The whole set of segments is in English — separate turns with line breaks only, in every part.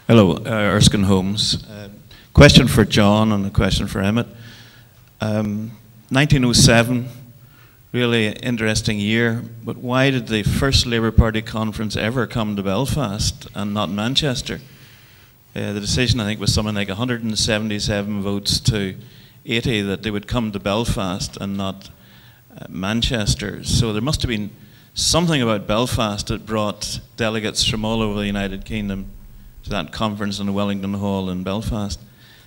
Hello, Erskine Holmes. Question for John and a question for Emmett. 1907, really interesting year, but why did the first Labour Party conference ever come to Belfast and not Manchester? The decision, I think, was something like 177 votes to 80 that they would come to Belfast and not Manchester. So there must have been something about Belfast that brought delegates from all over the United Kingdom to that conference in the Wellington Hall in Belfast.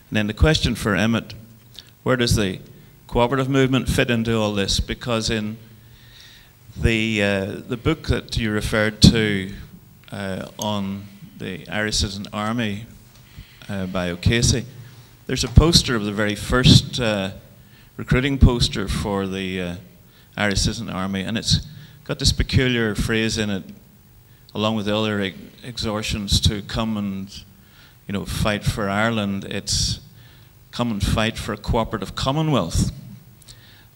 And then the question for Emmett, where does the cooperative movement fit into all this? Because in the book that you referred to on the Irish Citizen Army by O'Casey, there's a poster of the very first recruiting poster for the Irish Citizen Army, and it's got this peculiar phrase in it, along with the other exhortations to come and, you know, fight for Ireland. It's come and fight for a cooperative Commonwealth.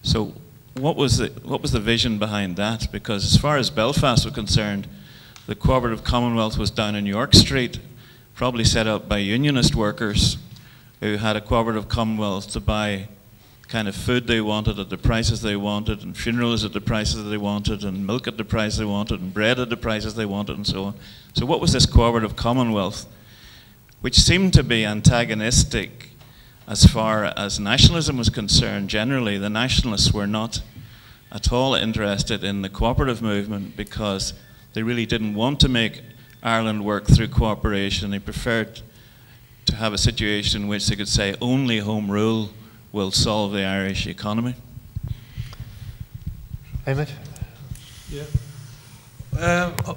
So what was the vision behind that? Because as far as Belfast was concerned, the cooperative Commonwealth was down in York Street, probably set up by unionist workers who had a cooperative Commonwealth to buy kind of food they wanted at the prices they wanted, and funerals at the prices they wanted, and milk at the price they wanted, and bread at the prices they wanted, and so on. So what was this cooperative Commonwealth, which seemed to be antagonistic as far as nationalism was concerned? Generally, the nationalists were not at all interested in the cooperative movement because they really didn't want to make Ireland work through cooperation. They preferred to have a situation in which they could say only home rule will solve the Irish economy.
Emmett?
Yeah.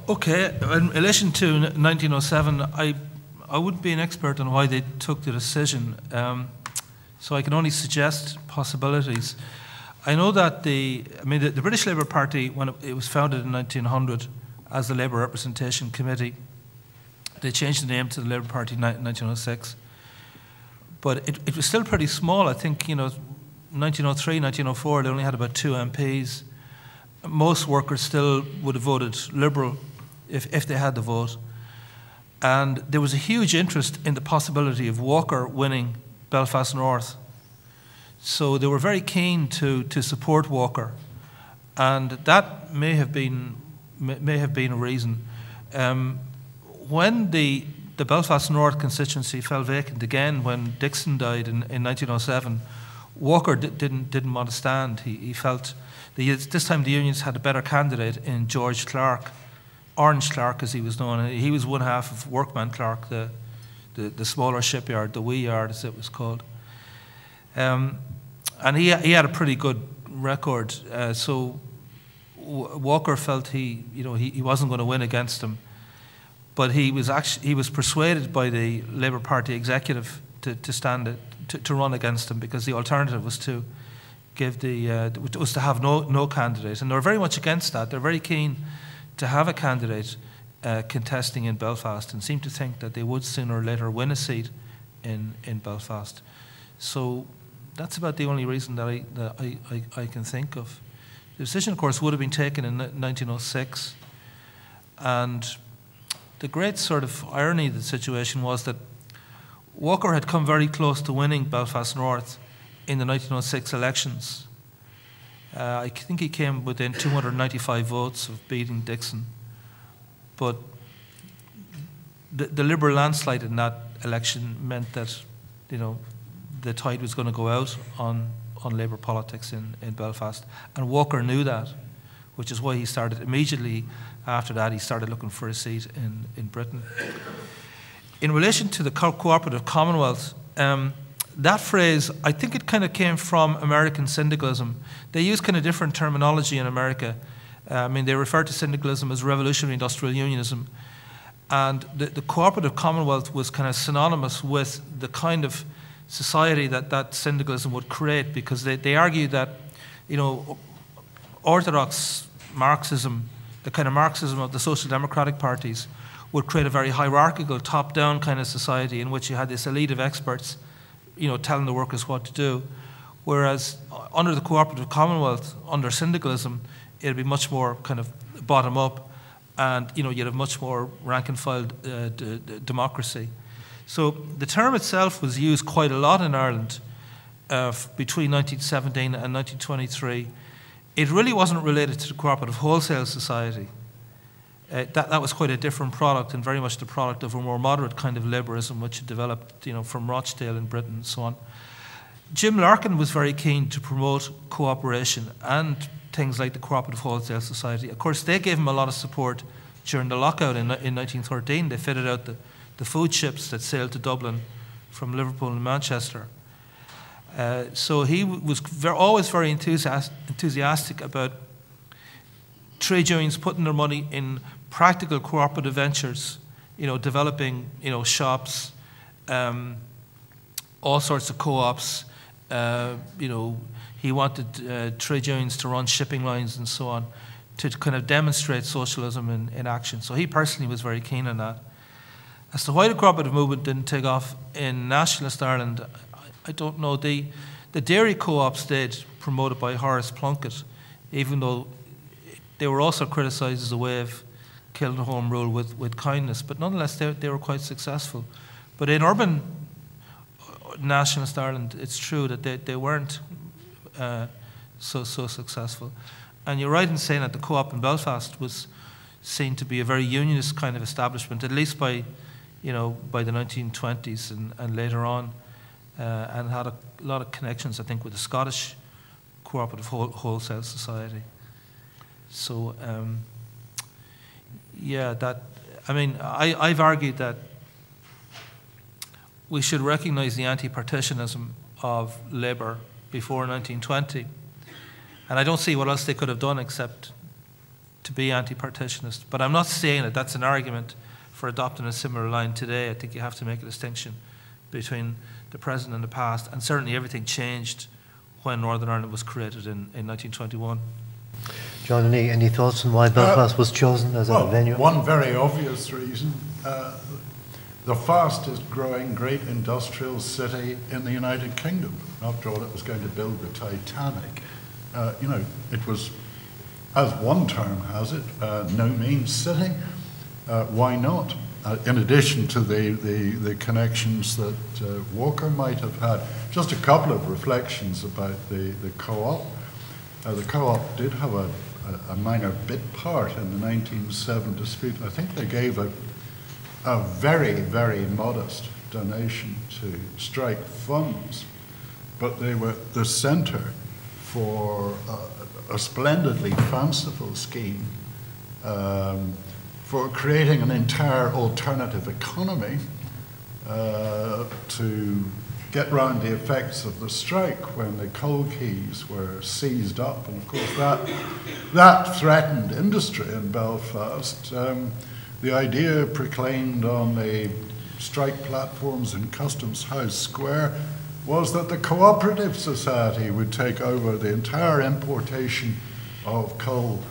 Okay, in relation to 1907, I wouldn't be an expert on why they took the decision, so I can only suggest possibilities. I know that the British Labour Party, when it was founded in 1900 as the Labour Representation Committee, they changed the name to the Labour Party in 1906. But it was still pretty small. I think, 1903, 1904, they only had about 2 MPs. Most workers still would have voted Liberal if they had the vote. And there was a huge interest in the possibility of Walker winning Belfast North. So they were very keen to support Walker. And that may have been a reason. When the Belfast North constituency fell vacant again when Dixon died in 1907, Walker didn't want to stand. He felt this time the unions had a better candidate in George Clark, Orange Clark as he was known. He was one half of Workman Clark, the smaller shipyard, the wee yard as it was called. And he had a pretty good record. So Walker felt he wasn't going to win against him. But he was persuaded by the Labour Party executive to run against him, because the alternative was to have no candidate, and they were very much against that. They're very keen to have a candidate contesting in Belfast, and seem to think that they would sooner or later win a seat in Belfast. So that's about the only reason that I can think of. The decision, of course, would have been taken in 1906, and the great sort of irony of the situation was that Walker had come very close to winning Belfast North in the 1906 elections. I think he came within 295 votes of beating Dixon. But the Liberal landslide in that election meant that, the tide was going to go out on Labour politics in Belfast. And Walker knew that, which is why he started immediately after that, he started looking for a seat in Britain. In relation to the Co-operative Commonwealth, that phrase, I think it kind of came from American syndicalism. They use kind of different terminology in America. They refer to syndicalism as revolutionary industrial unionism. And the Co-operative Commonwealth was kind of synonymous with the kind of society that syndicalism would create, because they argue that, orthodox Marxism, the kind of Marxism of the social democratic parties, would create a very hierarchical, top-down kind of society in which you had this elite of experts, telling the workers what to do. Whereas under the cooperative Commonwealth, under syndicalism, it'd be much more kind of bottom-up, and you'd have much more rank-and-file democracy. So the term itself was used quite a lot in Ireland between 1917 and 1923. It really wasn't related to the Co-operative Wholesale Society. That was quite a different product, and very much the product of a more moderate kind of liberalism which had developed, from Rochdale in Britain and so on. Jim Larkin was very keen to promote cooperation and things like the Co-operative Wholesale Society. Of course, they gave him a lot of support during the lockout in 1913. They fitted out the food ships that sailed to Dublin from Liverpool and Manchester. So he was always very enthusiastic about trade unions putting their money in practical cooperative ventures, developing, shops, all sorts of co-ops. He wanted trade unions to run shipping lines and so on to kind of demonstrate socialism in action. So he personally was very keen on that. As to why the cooperative movement didn't take off in nationalist Ireland, I don't know. The dairy co-ops did, promoted by Horace Plunkett, even though they were also criticised as a way of killing home rule with kindness. But nonetheless, they were quite successful. But in urban nationalist Ireland, it's true that they weren't so successful. And you're right in saying that the co-op in Belfast was seen to be a very unionist kind of establishment, at least by the 1920s and later on, and had a lot of connections, I think, with the Scottish Co-operative Wholesale Society. So, I've argued that we should recognise the anti-partitionism of Labour before 1920, and I don't see what else they could have done except to be anti-partitionist. But I'm not saying that that's an argument for adopting a similar line today. I think you have to make a distinction between the present and the past, and certainly everything changed when Northern Ireland was created in 1921.
John, any thoughts on why Belfast was chosen as a venue?
One very obvious reason. The fastest growing great industrial city in the United Kingdom. After all, it was going to build the Titanic. It was, as one term has it, no mean city. Why not? In addition to the connections that Walker might have had. Just a couple of reflections about the co-op. The co-op did have a minor bit part in the 1907 dispute. I think they gave a very, very modest donation to strike funds, but they were the centre for a splendidly fanciful scheme for creating an entire alternative economy to get round the effects of the strike when the coal quays were seized up. And of course that threatened industry in Belfast. The idea proclaimed on the strike platforms in Customs House Square was that the Cooperative Society would take over the entire importation of coal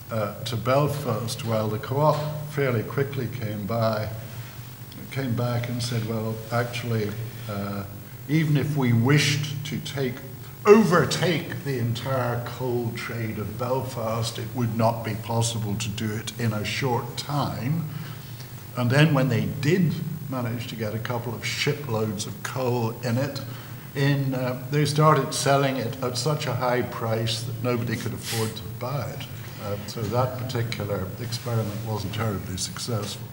to Belfast, while the co-op fairly quickly came back and said, well, actually, even if we wished to overtake the entire coal trade of Belfast, it would not be possible to do it in a short time. And then when they did manage to get a couple of shiploads of coal in it, they started selling it at such a high price that nobody could afford to buy it. So that particular experiment wasn't terribly successful.